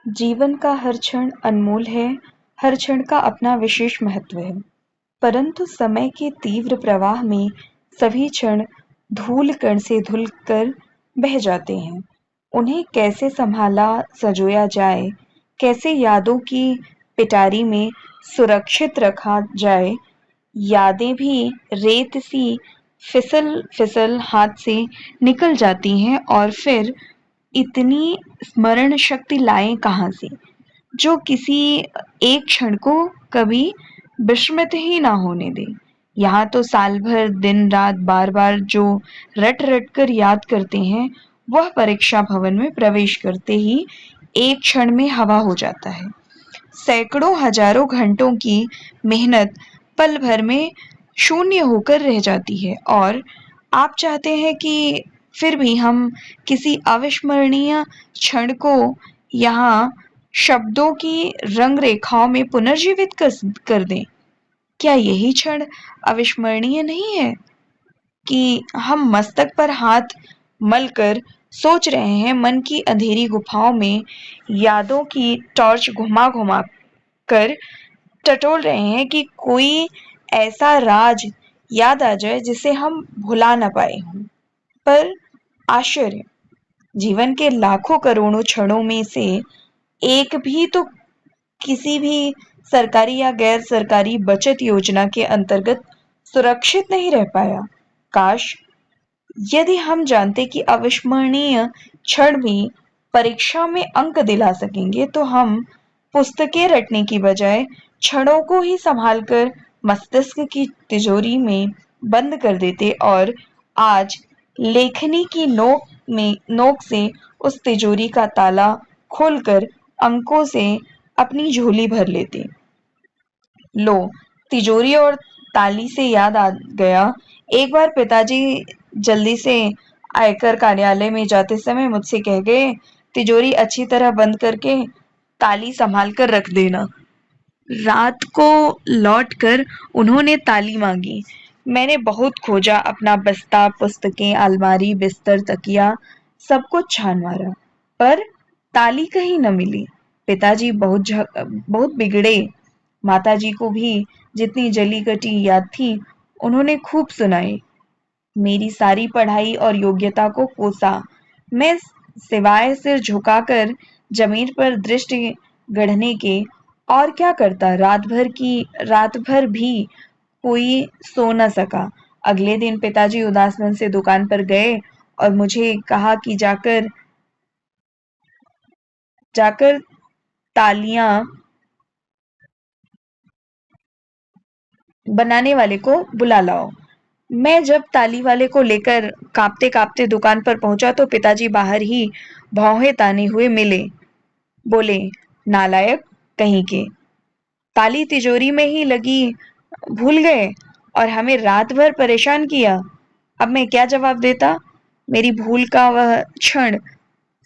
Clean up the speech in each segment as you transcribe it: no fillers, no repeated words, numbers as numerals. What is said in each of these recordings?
जीवन का हर क्षण अनमोल है, हर क्षण का अपना विशेष महत्व है। परंतु समय के तीव्र प्रवाह में सभी क्षण धूल कण से धुल कर बह जाते हैं। उन्हें कैसे संभाला सजोया जाए, कैसे यादों की पिटारी में सुरक्षित रखा जाए, यादें भी रेत सी फिसल फिसल हाथ से निकल जाती हैं और फिर इतनी स्मरण शक्ति लाएं कहाँ से जो किसी एक क्षण को कभी विस्मृत ही ना होने दे। यहाँ तो साल भर दिन रात बार बार जो रट रट कर याद करते हैं वह परीक्षा भवन में प्रवेश करते ही एक क्षण में हवा हो जाता है। सैकड़ों हजारों घंटों की मेहनत पल भर में शून्य होकर रह जाती है और आप चाहते हैं कि फिर भी हम किसी अविस्मरणीय क्षण को यहाँ शब्दों की रंग रेखाओं में पुनर्जीवित कर दें। क्या यही क्षण अविस्मरणीय नहीं है कि हम मस्तक पर हाथ मलकर सोच रहे हैं, मन की अंधेरी गुफाओं में यादों की टॉर्च घुमा घुमा कर टटोल रहे हैं कि कोई ऐसा राज याद आ जाए जिसे हम भुला ना पाए हों। पर आश्चर्य, जीवन के लाखों करोड़ों क्षणों में से एक भी तो किसी भी सरकारी या गैर सरकारी बचत योजना के अंतर्गत सुरक्षित नहीं रह पाया। काश यदि हम जानते कि अविस्मरणीय क्षण भी परीक्षा में अंक दिला सकेंगे तो हम पुस्तकें रटने की बजाय क्षणों को ही संभाल कर मस्तिष्क की तिजोरी में बंद कर देते और आज लेखनी की नोक से उस तिजोरी का ताला खोलकर अंकों से अपनी झोली भर लेते। लो, तिजोरी और ताली से याद आ गया, एक बार पिताजी जल्दी से आयकर कार्यालय में जाते समय मुझसे कह गए, तिजोरी अच्छी तरह बंद करके ताली संभाल कर रख देना। रात को लौटकर उन्होंने ताली मांगी। मैंने बहुत खोजा, अपना बस्ता, पुस्तकें, अलमारी, बिस्तर, तकिया सब कुछ छान मारा, पर ताली कहीं न मिली। पिताजी बहुत बिगड़े। माताजी को भी जितनी जली कटी याद थी उन्होंने खूब सुनाई। मेरी सारी पढ़ाई और योग्यता को कोसा। मैं सिवाय सिर झुकाकर जमीन पर दृष्टि गढ़ने के और क्या करता। रात भर भी कोई सो न सका। अगले दिन पिताजी उदास मन से दुकान पर गए और मुझे कहा कि जाकर जाकर तालियां बनाने वाले को बुला लाओ। मैं जब ताली वाले को लेकर कांपते कांपते दुकान पर पहुंचा तो पिताजी बाहर ही भौहें ताने हुए मिले। बोले, नालायक कहीं के, ताली तिजोरी में ही लगी भूल गए और हमें रात भर परेशान किया। अब मैं क्या जवाब देता। मेरी भूल का वह क्षण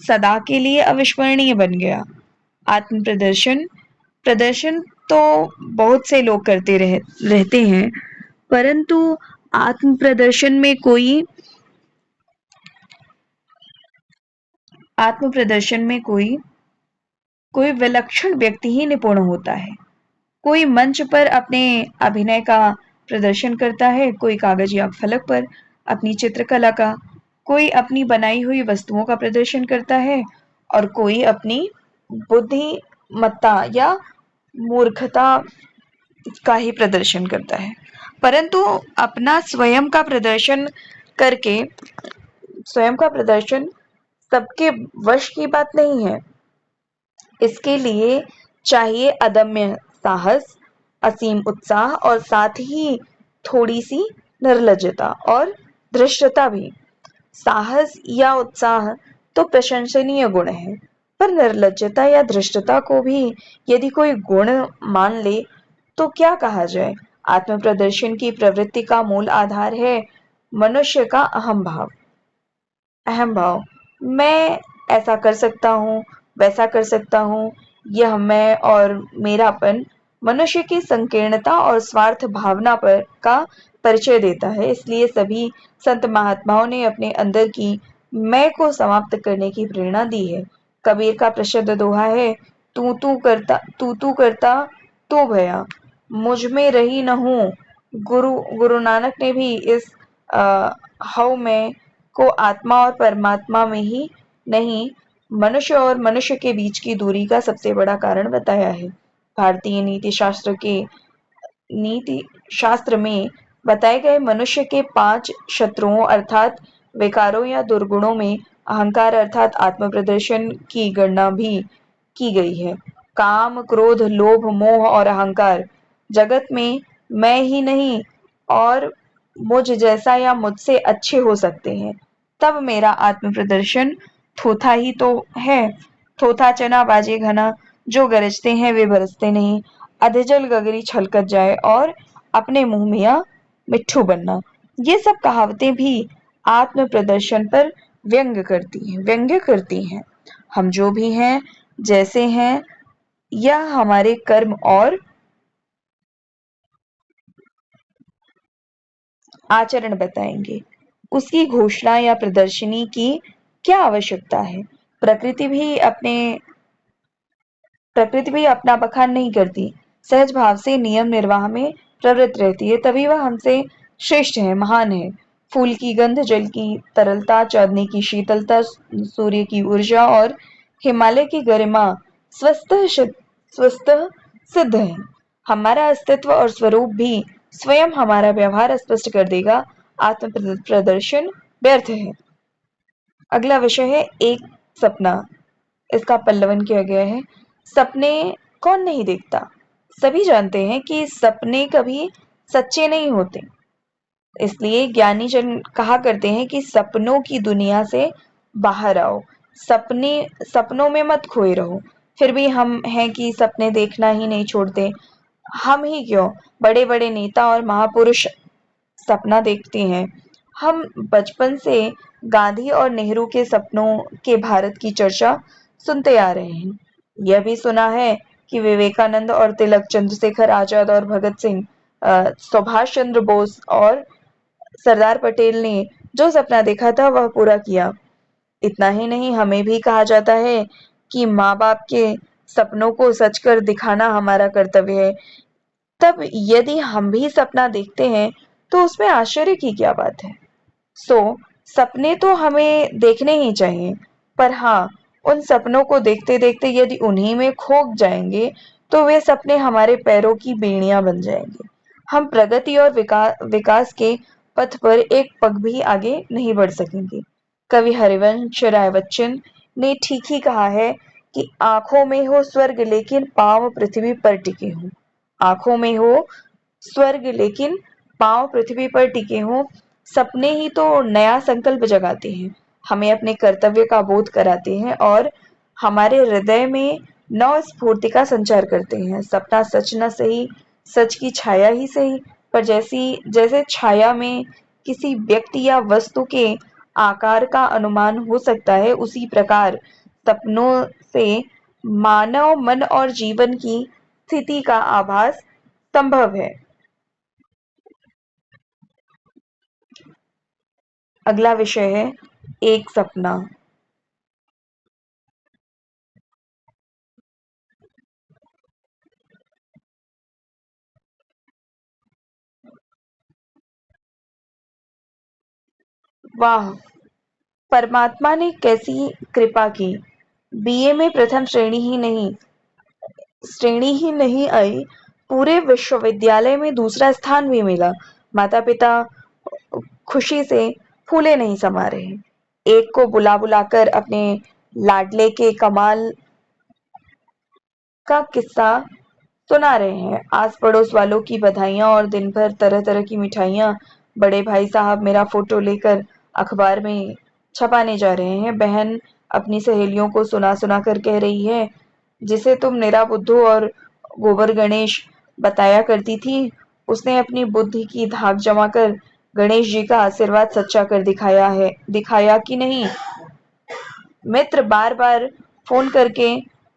सदा के लिए अविस्मरणीय बन गया। आत्म प्रदर्शन प्रदर्शन तो बहुत से लोग करते रहते हैं, परंतु आत्म प्रदर्शन में कोई विलक्षण व्यक्ति ही निपुण होता है। कोई मंच पर अपने अभिनय का प्रदर्शन करता है, कोई कागज या फलक पर अपनी चित्रकला का, कोई अपनी बनाई हुई वस्तुओं का प्रदर्शन करता है और कोई अपनी बुद्धिमत्ता या मूर्खता का ही प्रदर्शन करता है। परंतु अपना करके स्वयं का प्रदर्शन सबके वश की बात नहीं है। इसके लिए चाहिए अदम्य साहस, असीम उत्साह और साथ ही थोड़ी सी निर्लजता और धृष्टता भी। साहस या उत्साह तो प्रशंसनीय गुण है, पर निर्लजता या धृष्टता को भी यदि कोई गुण मान ले तो क्या कहा जाए। आत्म प्रदर्शन की प्रवृत्ति का मूल आधार है मनुष्य का अहम भाव। मैं ऐसा कर सकता हूँ, वैसा कर सकता हूँ, यह मैं और मेरापन मनुष्य की संकीर्णता और स्वार्थ भावना पर का परिचय देता है। इसलिए सभी संत महात्माओं ने अपने अंदर की मैं को समाप्त करने की प्रेरणा दी है। कबीर का प्रसिद्ध दोहा है, तू करता तो भया, मुझ में रही न हूँ। गुरु नानक ने भी इस हव में को आत्मा और परमात्मा में ही नहीं, मनुष्य और मनुष्य के बीच की दूरी का सबसे बड़ा कारण बताया है। भारतीय नीति शास्त्र में बताए गए मनुष्य के 5 शत्रुओं अर्थात विकारों या दुर्गुणों में अहंकार अर्थात आत्म प्रदर्शन की गणना भी की गई है। काम, क्रोध, लोभ, मोह और अहंकार जगत में मैं ही नहीं और मुझ जैसा या मुझसे अच्छे हो सकते हैं, तब मेरा आत्म प्रदर्शन थोथा ही तो है। थोथा चना बाजे घना, जो गरजते हैं वे बरसते नहीं। अधजल गगरी छलकत जाए और अपने मुंह मियाँ मिट्ठू बनना। ये सब कहावतें भी आत्म प्रदर्शन पर व्यंग्य करती हैं। हम जो भी हैं, जैसे हैं, यह हमारे कर्म और आचरण बताएंगे। उसकी घोषणा या प्रदर्शनी की क्या आवश्यकता है? प्रकृति भी अपना बखान नहीं करती, सहज भाव से नियम निर्वाह में प्रवृत्त रहती है, तभी वह हमसे श्रेष्ठ है, महान है। फूल की गंध, जल की तरलता, चांदनी की शीतलता, सूर्य की ऊर्जा और हिमालय की गरिमा स्वस्थ सिद्ध है। हमारा अस्तित्व और स्वरूप भी स्वयं हमारा व्यवहार स्पष्ट कर देगा। आत्म प्रदर्शन व्यर्थ है। अगला विषय है एक सपना। इसका पल्लवन किया गया है। सपने कौन नहीं देखता? सभी जानते हैं कि सपने कभी सच्चे नहीं होते, इसलिए ज्ञानी जन कहा करते हैं कि सपनों की दुनिया से बाहर आओ, सपनों में मत खोए रहो। फिर भी हम हैं कि सपने देखना ही नहीं छोड़ते। हम ही क्यों, बड़े बड़े नेता और महापुरुष सपना देखते हैं। हम बचपन से गांधी और नेहरू के सपनों के भारत की चर्चा सुनते आ रहे हैं। यह भी सुना है कि विवेकानंद और तिलक, चंद्रशेखर आजाद और भगत सिंह, सुभाष चंद्र बोस और सरदार पटेल ने जो सपना देखा था वह पूरा किया। इतना ही नहीं, हमें भी कहा जाता है कि माँ बाप के सपनों को सच कर दिखाना हमारा कर्तव्य है। तब यदि हम भी सपना देखते हैं तो उसमें आश्चर्य की क्या बात है? सपने तो हमें देखने ही चाहिए, पर हाँ, उन सपनों को देखते देखते यदि उन्हीं में खो जाएंगे तो वे सपने हमारे पैरों की बेड़ियां बन जाएंगे। हम प्रगति और विकास के पथ पर एक पग भी आगे नहीं बढ़ सकेंगे। कवि हरिवंश राय बच्चन ने ठीक ही कहा है कि आंखों में हो स्वर्ग लेकिन पांव पृथ्वी पर टिके हों। आंखों में हो स्वर्ग लेकिन पांव पृथ्वी पर टिके हों। सपने ही तो नया संकल्प जगाते हैं, हमें अपने कर्तव्य का बोध कराते हैं और हमारे हृदय में नव स्फूर्ति का संचार करते हैं। सपना सच न सही, सच की छाया ही सही, पर जैसे छाया में किसी व्यक्ति या वस्तु के आकार का अनुमान हो सकता है, उसी प्रकार सपनों से मानव मन और जीवन की स्थिति का आभास संभव है। अगला विषय है एक सपना। वाह, परमात्मा ने कैसी कृपा की। बीए में प्रथम श्रेणी ही नहीं आई, पूरे विश्वविद्यालय में दूसरा स्थान भी मिला। माता पिता खुशी से फूले नहीं समा रहे। एक को बुला बुलाकर अपने लाडले के कमाल का किस्सा सुना रहे हैं। आस पड़ोस वालों की बधाइयां और दिन भर तरह तरह की मिठाइयां। बड़े भाई साहब मेरा फोटो लेकर अखबार में छपाने जा रहे हैं। बहन अपनी सहेलियों को सुना सुना कर कह रही है, जिसे तुम निरा बुद्धू और गोबर गणेश बताया करती थी, उसने अपनी बुद्धि की धाक जमा कर गणेश जी का आशीर्वाद सच्चा कर दिखाया कि नहीं। मित्र बार बार फोन करके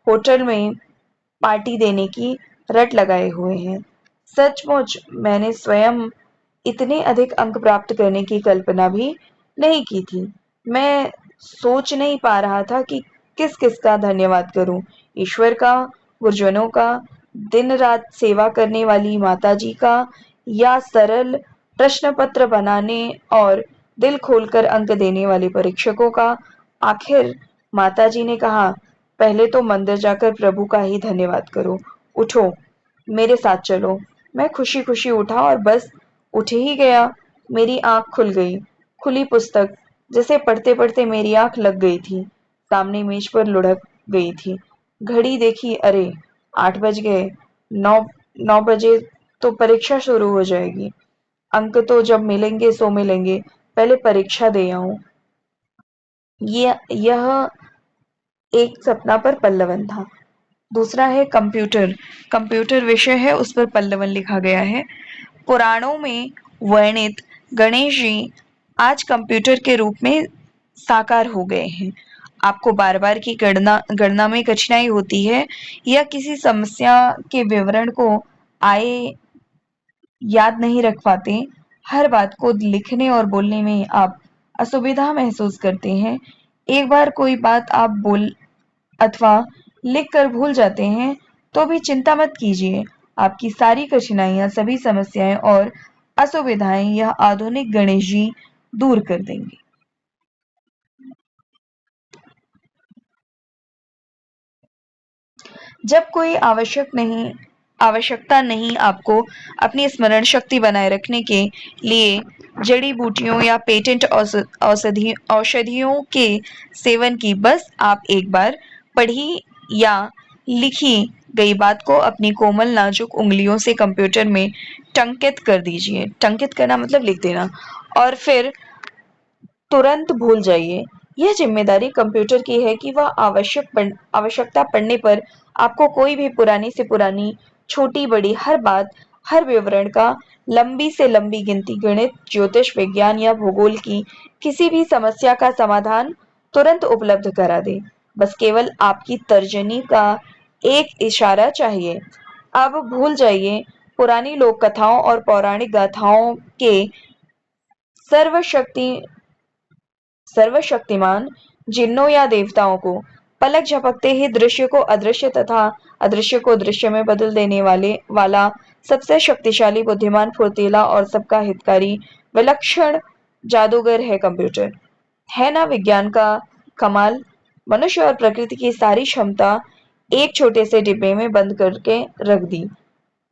होटल में पार्टी देने की रट लगाए हुए हैं। सचमुच मैंने स्वयं इतने अधिक अंक प्राप्त करने की कल्पना भी नहीं की थी। मैं सोच नहीं पा रहा था कि किस किस का धन्यवाद करूं? ईश्वर का, गुरुजनों का, दिन रात सेवा करने वाली माताजी का, या सरल प्रश्न पत्र बनाने और दिल खोलकर अंक देने वाले परीक्षकों का? आखिर माताजी ने कहा, पहले तो मंदिर जाकर प्रभु का ही धन्यवाद करो। उठो, मेरे साथ चलो। मैं खुशी खुशी उठा और बस उठ ही गया, मेरी आंख खुल गई। खुली पुस्तक, जिसे पढ़ते पढ़ते मेरी आंख लग गई थी, सामने मेज पर लुढ़क गई थी। घड़ी देखी, अरे 8 बज गए। 9 बजे तो परीक्षा शुरू हो जाएगी। अंक तो जब मिलेंगे सो मिलेंगे, पहले परीक्षा दे आऊं। यह एक सपना पर पल्लवन था। दूसरा है कंप्यूटर। कंप्यूटर विषय है, उस पर पल्लवन लिखा गया है। पुराणों में वर्णित गणेश जी आज कंप्यूटर के रूप में साकार हो गए हैं। आपको बार बार की गणना में कठिनाई होती है या किसी समस्या के विवरण को आए याद नहीं रख पाते, हर बात को लिखने और बोलने में आप असुविधा महसूस करते हैं। एक बार कोई बात आप बोल अथवा लिख कर भूल जाते हैं, तो भी चिंता मत कीजिए। आपकी सारी कठिनाइयां, सभी समस्याएं और असुविधाएं यह आधुनिक गणेश जी दूर कर देंगे। जब कोई आवश्यकता नहीं आपको अपनी स्मरण शक्ति बनाए रखने के लिए जड़ी बूटियों या पेटेंट औषधियों के सेवन की, बस आप एक बार पढ़ी या लिखी गई बात को अपनी कोमल नाजुक उंगलियों से कंप्यूटर में टंकित कर दीजिए। टंकित करना मतलब लिख देना, और फिर तुरंत भूल जाइए। यह जिम्मेदारी कंप्यूटर की है कि वह आवश्यकता पड़ने पर आपको कोई भी पुरानी से पुरानी, छोटी बड़ी हर बात, हर विवरण का लंबी से लंबी गिनती, गणित, ज्योतिष, विज्ञान या भूगोल की किसी भी समस्या का समाधान तुरंत उपलब्ध करा दे। बस केवल आपकी तर्जनी का एक इशारा चाहिए। अब भूल जाइए पुरानी लोक कथाओं और पौराणिक गाथाओं के सर्वशक्ति सर्वशक्तिमान जिन्नों या देवताओं को। पलक झपकते ही दृश्य को अदृश्य तथा अदृश्य को दृश्य में बदल देने वाला सबसे शक्तिशाली, बुद्धिमान, फुर्तीला और सबका हितकारी विलक्षण जादूगर है कंप्यूटर। है ना विज्ञान का कमाल? मनुष्य और प्रकृति की सारी क्षमता एक छोटे से डिब्बे में बंद करके रख दी।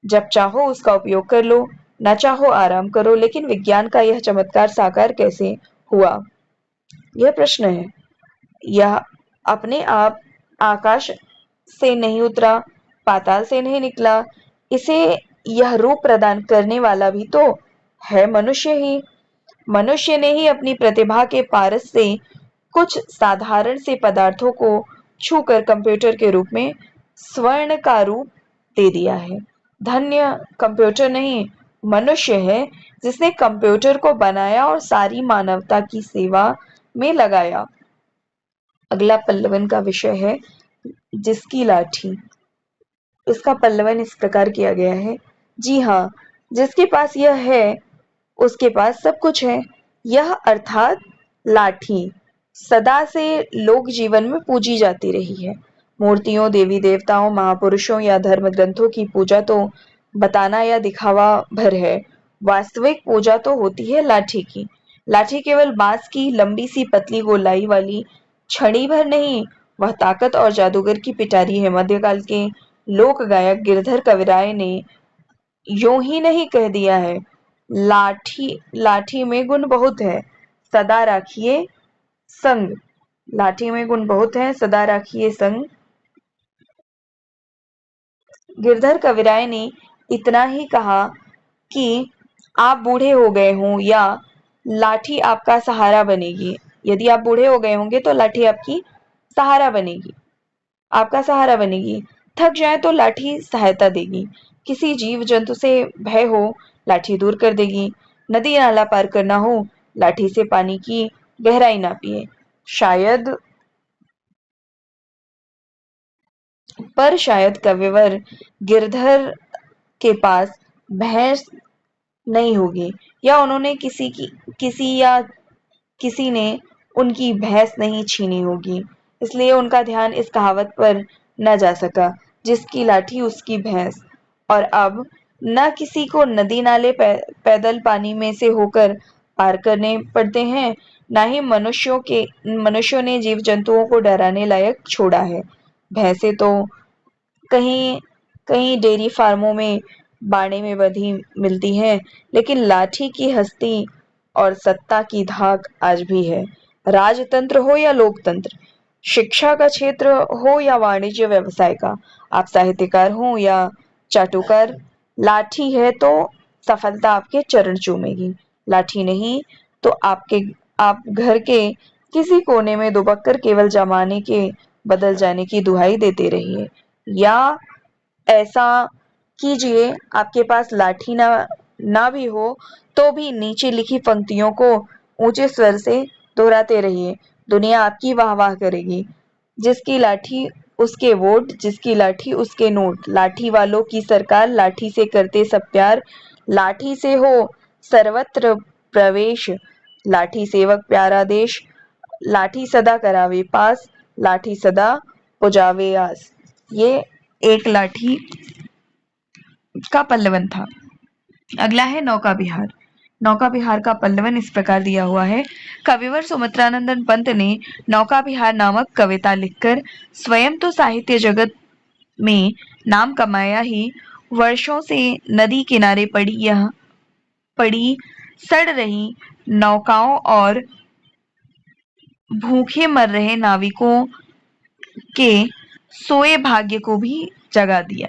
जब चाहो उसका उपयोग कर लो, न चाहो आराम करो। लेकिन विज्ञान का यह चमत्कार साकार कैसे हुआ, यह प्रश्न है। यह अपने आप आकाश से नहीं उतरा, पाताल से नहीं निकला। इसे यह रूप प्रदान करने वाला भी तो है मनुष्य ही। मनुष्य ने ही अपनी प्रतिभा के पारस से कुछ साधारण से पदार्थों को छूकर कंप्यूटर के रूप में स्वर्ण का रूप दे दिया है। धन्य कंप्यूटर नहीं, मनुष्य है जिसने कंप्यूटर को बनाया और सारी मानवता की सेवा में लगाया। अगला पल्लवन का विषय है जिसकी लाठी। इसका पल्लवन इस प्रकार किया गया है। जी हाँ, जिसके पास यह है उसके पास सब कुछ है। यह अर्थात लाठी सदा से लोक जीवन में पूजी जाती रही है। मूर्तियों, देवी देवताओं, महापुरुषों या धर्म ग्रंथों की पूजा तो बताना या दिखावा भर है। वास्तविक पूजा तो होती है लाठी की। लाठी केवल बांस की लंबी सी पतली गोलाई वाली छड़ी भर नहीं, वह ताकत और जादूगर की पिटारी है। मध्यकाल के लोक गायक गिरधर कविराय ने यूं ही नहीं कह दिया है, लाठी लाठी में गुण बहुत है, सदा राखिए संग। लाठी में गुण बहुत है, सदा राखिए संग। गिरधर कविराय ने इतना ही कहा कि आप बूढ़े हो गए हों या लाठी आपका सहारा बनेगी। यदि आप बूढ़े हो गए होंगे तो लाठी आपकी सहारा बनेगी, आपका सहारा बनेगी। थक जाए तो लाठी सहायता देगी। किसी जीव जंतु से भय हो, लाठी दूर कर देगी। नदी नाला पार करना हो, लाठी से पानी की गहराई नापिए। शायद शायद कविवर गिरधर के पास भैंस नहीं होगी, या उन्होंने किसी ने उनकी भैंस नहीं छीनी होगी। इसलिए उनका ध्यान इस कहावत पर न जा सका, जिसकी लाठी उसकी भैंस। और अब न किसी को नदी नाले पैदल पानी में से होकर पार करने पड़ते हैं, ना ही मनुष्यों ने जीव जंतुओं को डराने लायक छोड़ा है। भैंसे तो कहीं कहीं डेयरी फार्मों में बाड़े में बंधी मिलती हैं, लेकिन लाठी की हस्ती और सत्ता की धाक आज भी है। राजतंत्र हो या लोकतंत्र, शिक्षा का क्षेत्र हो या वाणिज्य व्यवसाय का, आप साहित्यकार हो या चाटुकार, लाठी है तो सफलता आपके चरण चूमेगी। लाठी नहीं तो आप घर के किसी कोने में दुबक कर केवल जमाने के बदल जाने की दुहाई देते रहिए, या ऐसा कीजिए आपके पास लाठी ना भी हो तो भी नीचे लिखी पंक्तियों को ऊंचे स्वर से दोहराते रहिए। दुनिया आपकी वाह वाह करेगी। जिसकी लाठी उसके वोट, जिसकी लाठी उसके नोट, लाठी वालों की सरकार, लाठी से करते सब प्यार, लाठी से हो सर्वत्र प्रवेश, लाठी सेवक प्यारा देश, लाठी सदा करावे पास, लाठी सदा पुजावे आस। ये एक लाठी का पल्लवन था। अगला है नौका विहार। नौका विहार का पल्लवन इस प्रकार दिया हुआ है। कविवर सुमित्रानंदन पंत ने नौका विहार नामक कविता लिखकर स्वयं तो साहित्य जगत में नाम कमाया ही, वर्षों से नदी किनारे पड़ी सड़ रही नौकाओं और भूखे मर रहे नाविकों के सोए भाग्य को भी जगा दिया।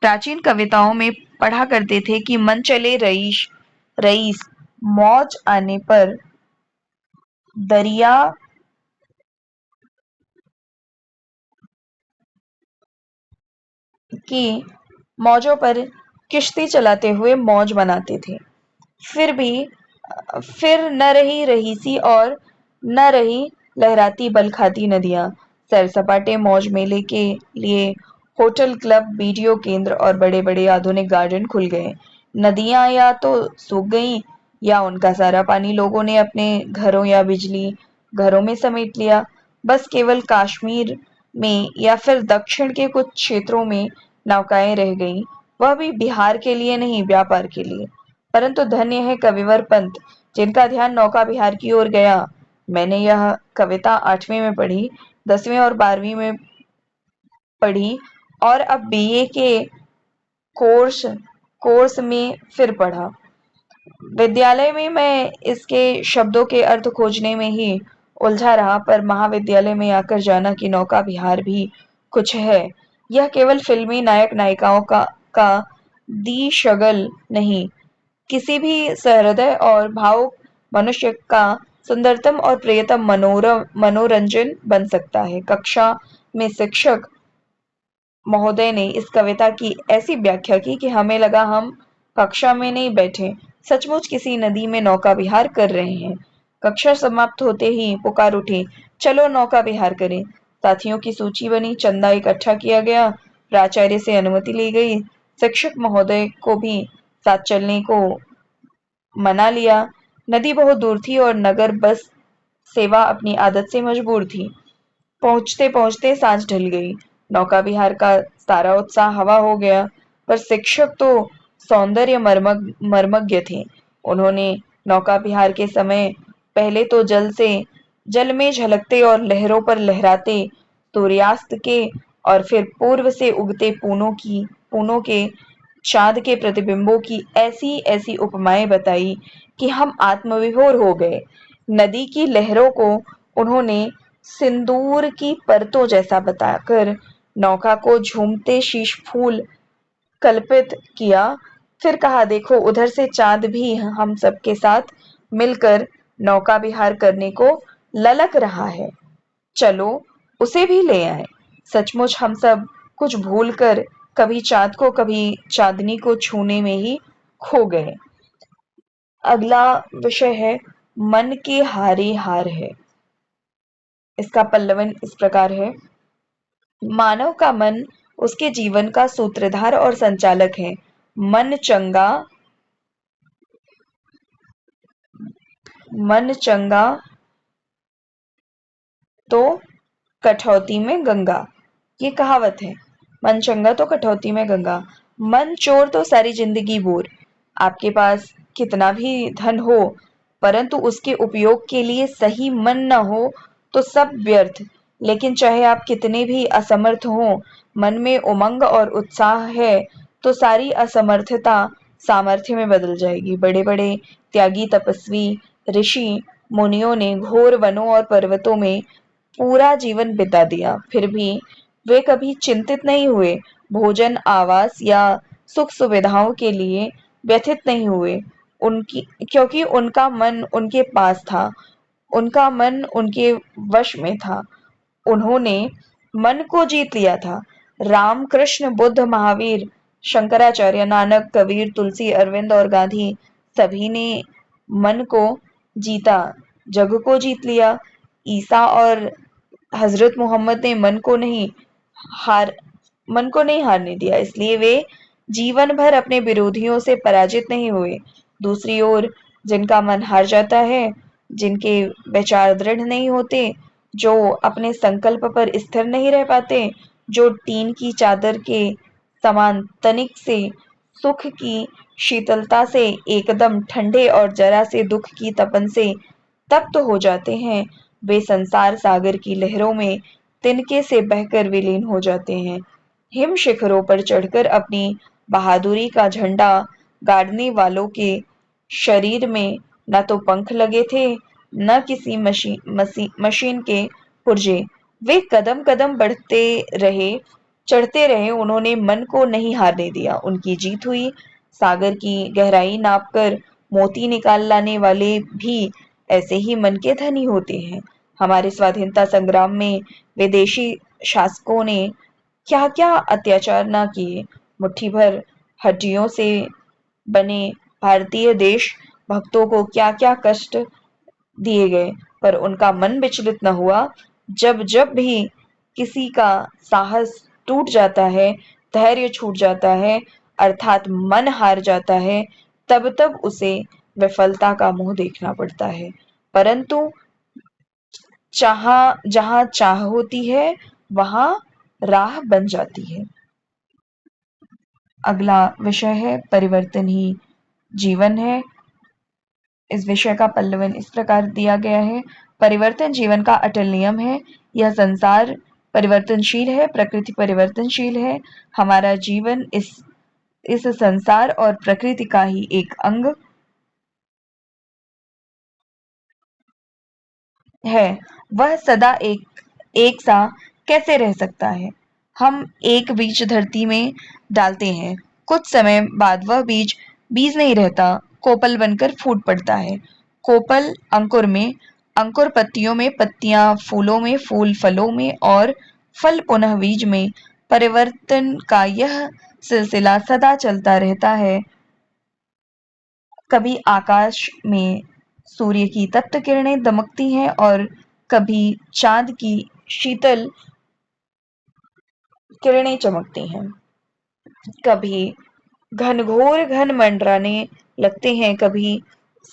प्राचीन कविताओं में पढ़ा करते थे कि मन चले रईस रईस, मौज आने पर दरिया की मौजों पर किश्ती चलाते हुए मौज मनाते थे। फिर न रही रहीसी और न रही लहराती बल खाती नदियां। सैर सपाटे मौज मेले के लिए होटल, क्लब, वीडियो केंद्र और बड़े बड़े आधुनिक गार्डन खुल गए। नदियां या तो सूख गईं या उनका सारा पानी लोगों ने अपने घरों या बिजली घरों में समेट लिया। बस केवल कश्मीर में या फिर दक्षिण के कुछ क्षेत्रों में नौकाएं रह गईं, वह भी बिहार के लिए नहीं, व्यापार के लिए। परंतु धन्य है कविवर पंत, जिनका ध्यान नौका विहार की ओर गया। मैंने यह कविता 8वीं में पढ़ी, 10वीं और 12वीं में पढ़ी और अब बीए के कोर्स कोर्स में फिर पढ़ा। विद्यालय में मैं इसके शब्दों के अर्थ खोजने में ही उलझा रहा, पर महाविद्यालय में आकर जाना कि नौका विहार भी कुछ है, यह केवल फिल्मी नायक नायिकाओं का दी शगल नहीं, किसी भी सहृदय और भावुक मनुष्य का सुंदरतम और प्रियतम मनोरंजन बन सकता है। कक्षा में शिक्षक महोदय ने इस कविता की ऐसी व्याख्या की कि हमें लगा हम कक्षा में नहीं बैठे, सचमुच किसी नदी में नौका विहार कर रहे हैं। कक्षा समाप्त होते ही पुकार उठी, चलो नौका विहार करें। साथियों की सूची बनी, चंदा इकट्ठा किया गया, प्राचार्य से अनुमति ली गई, शिक्षक महोदय को भी साथ चलने को मना लिया। नदी बहुत दूर थी और नगर बस सेवा अपनी आदत से मजबूर थी। पहुंचते पहुंचते सांझ ढल गई। नौका विहार का सारा उत्साह हवा हो गया, पर शिक्षक तो सौंदर्य मर्मज्ञ थे। उन्होंने नौका विहार के समय पहले तो जल में झलकते और लहरों पर लहराते सूर्यास्त के और फिर पूर्व से उगते पूनों के चांद के प्रतिबिंबों की ऐसी ऐसी उपमाएं बताई कि हम आत्मविभोर हो गए। नदी की लहरों को उन्होंने सिंदूर की परतों जैसा बताकर नौका को झूमते शीश फूल कल्पित किया। फिर कहा, देखो उधर से चांद भी हम सबके साथ मिलकर नौका विहार करने को ललक रहा है, चलो उसे भी ले आए। सचमुच हम सब कुछ भूल कर कभी चांद को कभी चांदनी को छूने में ही खो गए। अगला विषय है मन के हारे हार है। इसका पल्लवन इस प्रकार है। मानव का मन उसके जीवन का सूत्रधार और संचालक है। मन चंगा तो कठौती में गंगा, ये कहावत है। मन चंगा तो कठौती में गंगा। मन चोर तो सारी जिंदगी बोर। आपके पास कितना भी धन हो, परंतु उसके उपयोग के लिए सही मन न हो तो सब व्यर्थ। लेकिन चाहे आप कितने भी असमर्थ हों, मन में उमंग और उत्साह है तो सारी असमर्थता सामर्थ्य में बदल जाएगी। बड़े बड़े त्यागी तपस्वी ऋषि मुनियों ने घोर वनों और पर्वतों में पूरा जीवन बिता दिया, फिर भी वे कभी चिंतित नहीं हुए, भोजन, आवास या सुख सुविधाओं के लिए व्यथित नहीं हुए। उनकी क्योंकि उनका मन उनके पास था, उनका मन उनके वश में था। उन्होंने मन को जीत लिया था। राम, कृष्ण, बुद्ध, महावीर, शंकराचार्य, नानक, कबीर, तुलसी, अरविंद और गांधी सभी ने मन को जीता, जग को जीत लिया। ईसा और हजरत मोहम्मद ने हार मन को नहीं हारने दिया, इसलिए वे जीवन भर अपने विरोधियों से पराजित नहीं हुए। दूसरी ओर जिनका मन हार जाता है, जिनके विचार दृढ़ नहीं होते, जो अपने संकल्प पर स्थिर नहीं रह पाते, जो टीन की चादर के समान तनिक से सुख की शीतलता से एकदम ठंडे और जरा से दुख की तपन से तप्त हो जाते हैं, वे संसार सागर की लहरों में तिनके से बहकर विलीन हो जाते हैं। हिम शिखरों पर चढ़कर अपनी बहादुरी का झंडा गाड़ने वालों के शरीर में न तो पंख लगे थे, न किसी मशीन के पुर्जे। वे कदम कदम बढ़ते रहे, चढ़ते रहे, उन्होंने मन को नहीं हारने दिया। उनकी जीत हुई। सागर की गहराई नापकर मोती निकाल लाने वाले भी ऐसे ही मन के धनी होते हैं। हमारे स्वाधीनता संग्राम में विदेशी शासकों ने क्या क्या अत्याचार ना किए। मुट्ठी भर हड्डियों से बने भारतीय देश भक्तों को क्या क्या कष्ट दिए गए, पर उनका मन विचलित न हुआ। जब जब भी किसी का साहस टूट जाता है, धैर्य छूट जाता है, अर्थात मन हार जाता है, तब तब उसे विफलता का मुंह देखना पड़ता है। परंतु जहां चाह होती है वहां राह बन जाती है। अगला विषय है परिवर्तन ही जीवन है। इस विषय का पल्लवन इस प्रकार दिया गया है। परिवर्तन जीवन का अटल नियम है। यह संसार परिवर्तनशील है, प्रकृति परिवर्तनशील है। हमारा जीवन इस संसार और प्रकृति का ही एक अंग है। वह सदा एक सा कैसे रह सकता है? हम एक बीज धरती में डालते हैं, कुछ समय बाद वह बीज नहीं रहता, कोपल बनकर फूट पड़ता है। कोपल अंकुर में, अंकुर पत्तियों में, पत्तियां फूलों में, फूल फलों में और फल पुनः बीज में। परिवर्तन का यह सिलसिला सदा चलता रहता है। कभी आकाश में सूर्य की तप्त किरणें दमकती हैं और कभी चांद की शीतल किरणें चमकती हैं। कभी घनघोर घन मंडराने लगते हैं, कभी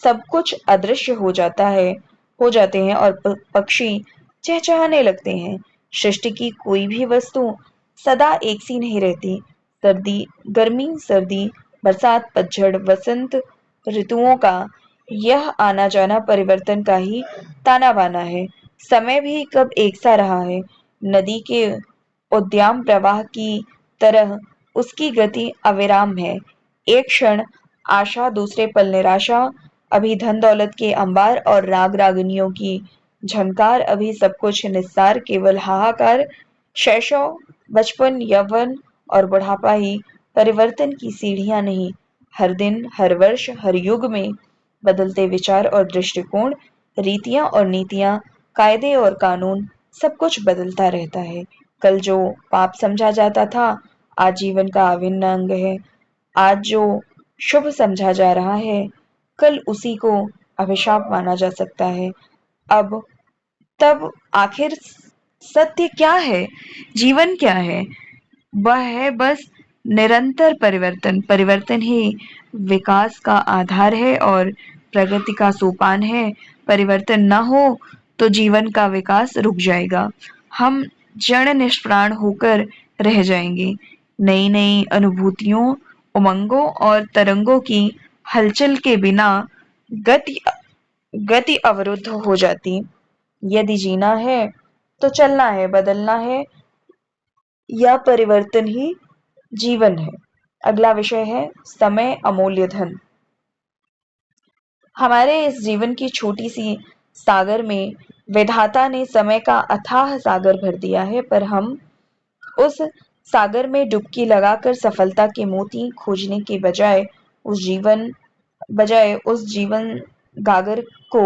सब कुछ अदृश्य हो जाते हैं और पक्षी चहचहाने लगते हैं। सृष्टि की कोई भी वस्तु सदा एक सी नहीं रहती। गर्मी, सर्दी, बरसात, पतझड़, वसंत ऋतुओं का यह आना जाना परिवर्तन का ही ताना बाना है। समय भी कब एक सा रहा है। नदी के उद्दाम प्रवाह की तरह उसकी गति अविराम है। एक क्षण आशा, दूसरे पल निराशा, अभी धन दौलत के अंबार और राग रागिनियों की झनकार, अभी सब कुछ निस्सार, केवल हाहाकार। शैशव, बचपन, यौवन और बुढ़ापा ही परिवर्तन की सीढ़ियां नहीं। हर दिन, हर वर्ष, हर युग में बदलते विचार और दृष्टिकोण, रीतियां और नीतियां, कायदे और कानून, सब कुछ बदलता रहता है। कल जो पाप समझा जाता था, आज जीवन का अभिन्न अंग है। आज जो शुभ समझा जा रहा है, कल उसी को अभिशाप माना जा सकता है। अब तब आखिर सत्य क्या है? जीवन क्या है? वह है बस निरंतर परिवर्तन। परिवर्तन ही विकास का आधार है और प्रगति का सोपान है। परिवर्तन न हो तो जीवन का विकास रुक जाएगा। हम जड़ निष्प्राण होकर रह जाएंगे। नई नई अनुभूतियों, उमंगों और तरंगों की हलचल के बिना गति गति अवरुद्ध हो जाती। यदि जीना है तो चलना है, बदलना है, या परिवर्तन ही जीवन है। अगला विषय है समय अमूल्य धन। हमारे इस जीवन की छोटी सी सागर में विधाता ने समय का अथाह सागर भर दिया है, पर हम उस सागर में डुबकी लगाकर सफलता के मोती खोजने के बजाय उस जीवन गागर को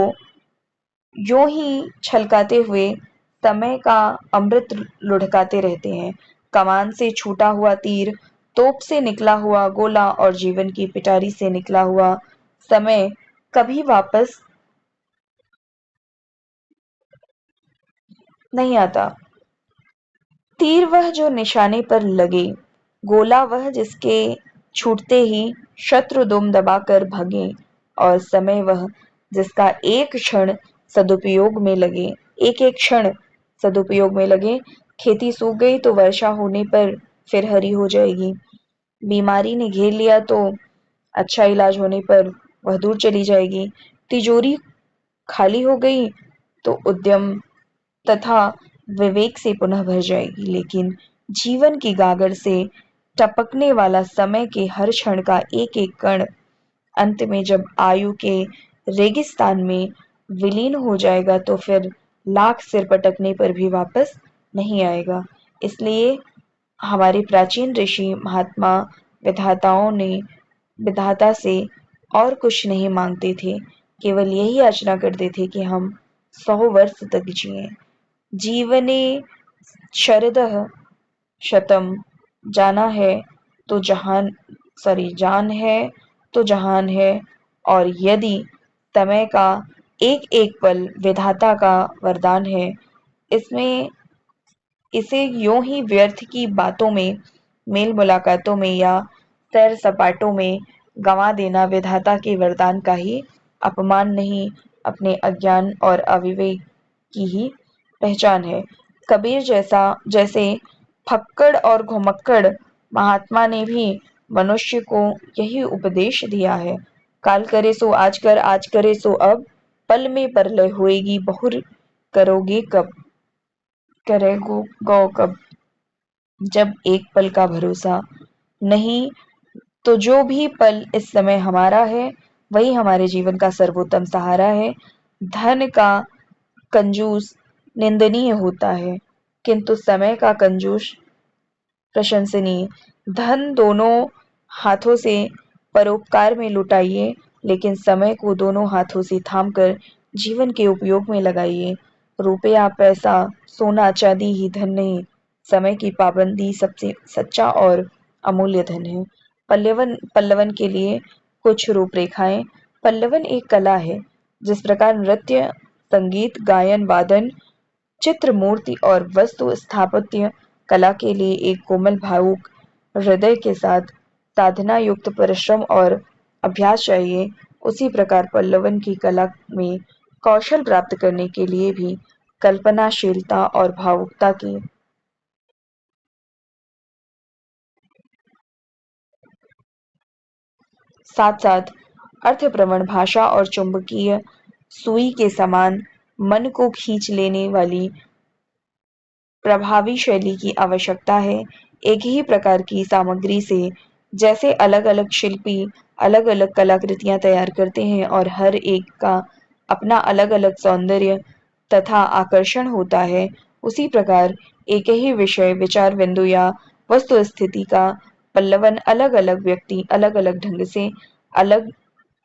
यूं ही छलकाते हुए समय का अमृत लुढ़काते रहते हैं। कमान से छूटा हुआ तीर, तोप से निकला हुआ गोला और जीवन की पिटारी से निकला हुआ समय कभी वापस नहीं आता। तीर वह जो निशाने पर लगे, गोला वह जिसके छूटते ही शत्रु दुम दबाकर भागे, और समय वह जिसका एक एक क्षण सदुपयोग में लगे। खेती सूख गई तो वर्षा होने पर फिर हरी हो जाएगी। बीमारी ने घेर लिया तो अच्छा इलाज होने पर वह दूर चली जाएगी। तिजोरी खाली हो गई तो उद्यम तथा विवेक से पुनः भर जाएगी। लेकिन जीवन की गागर से टपकने वाला समय के हर क्षण का एक एक कण अंत में जब आयु के रेगिस्तान में विलीन हो जाएगा तो फिर लाख सिर पटकने पर भी वापस नहीं आएगा। इसलिए हमारे प्राचीन ऋषि महात्मा विधाता से और कुछ नहीं मांगते थे, केवल यही याचना करते थे कि हम 100 वर्ष तक जिएं। जीवने शरदः शतम्, जान है तो जहान है। और यदि समय का एक एक पल विधाता का वरदान है, इसमें इसे यूं ही व्यर्थ की बातों में, मेल मुलाकातों में या सैर सपाटों में गंवा देना विधाता के वरदान का ही अपमान नहीं, अपने अज्ञान और अविवेक की ही पहचान है। कबीर जैसे फक्कड़ और घुमक्कड़ महात्मा ने भी मनुष्य को यही उपदेश दिया है। काल करे सो आज कर, आज करे सो अब, पल में परलय होएगी बहुर, करोगे कब, करेगो गौ कब। जब एक पल का भरोसा नहीं, तो जो भी पल इस समय हमारा है वही हमारे जीवन का सर्वोत्तम सहारा है। धन का कंजूस निंदनीय होता है, किंतु समय का कंजूस प्रशंसनीय। धन दोनों हाथों से परोपकार में लुटाइए, लेकिन समय को दोनों हाथों से थामकर जीवन के उपयोग में लगाइए। रुपया, पैसा, सोना चांदी ही धन नहीं, समय की पाबंदी सबसे सच्चा और अमूल्य धन है। पल्लवन के लिए कुछ रूपरेखाएं। पल्लवन एक कला है। जिस प्रकार नृत्य, संगीत, गायन, वादन, चित्र, मूर्ति और वस्तु स्थापत्य कला के लिए एक कोमल भावुक हृदय के साथ साधना युक्त परिश्रम और अभ्यास चाहिए, उसी प्रकार पल्लवन की कला में कौशल प्राप्त करने के लिए भी कल्पनाशीलता और भावुकता की साथ साथ अर्थप्रवण भाषा और चुंबकीय सुई के समान मन को खींच लेने वाली प्रभावी शैली की आवश्यकता है। एक ही प्रकार की सामग्री से जैसे अलग-अलग शिल्पी अलग-अलग कलाकृतियां तैयार करते हैं और हर एक का अपना अलग-अलग सौंदर्य तथा आकर्षण होता है, उसी प्रकार एक ही विषय, विचार बिंदु या वस्तु स्थिति का पल्लवन अलग-अलग व्यक्ति अलग-अलग ढंग से अलग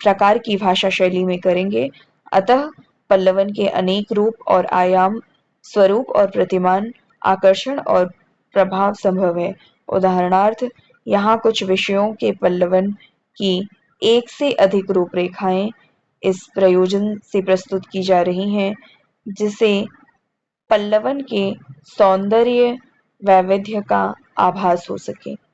प्रकार की भाषा शैली में करेंगे। अतः पल्लवन के अनेक रूप और आयाम, स्वरूप और प्रतिमान, आकर्षण और प्रभाव संभव है। उदाहरणार्थ, यहाँ कुछ विषयों के पल्लवन की एक से अधिक रूपरेखाएं इस प्रयोजन से प्रस्तुत की जा रही हैं, जिसे पल्लवन के सौंदर्य वैविध्य का आभास हो सके।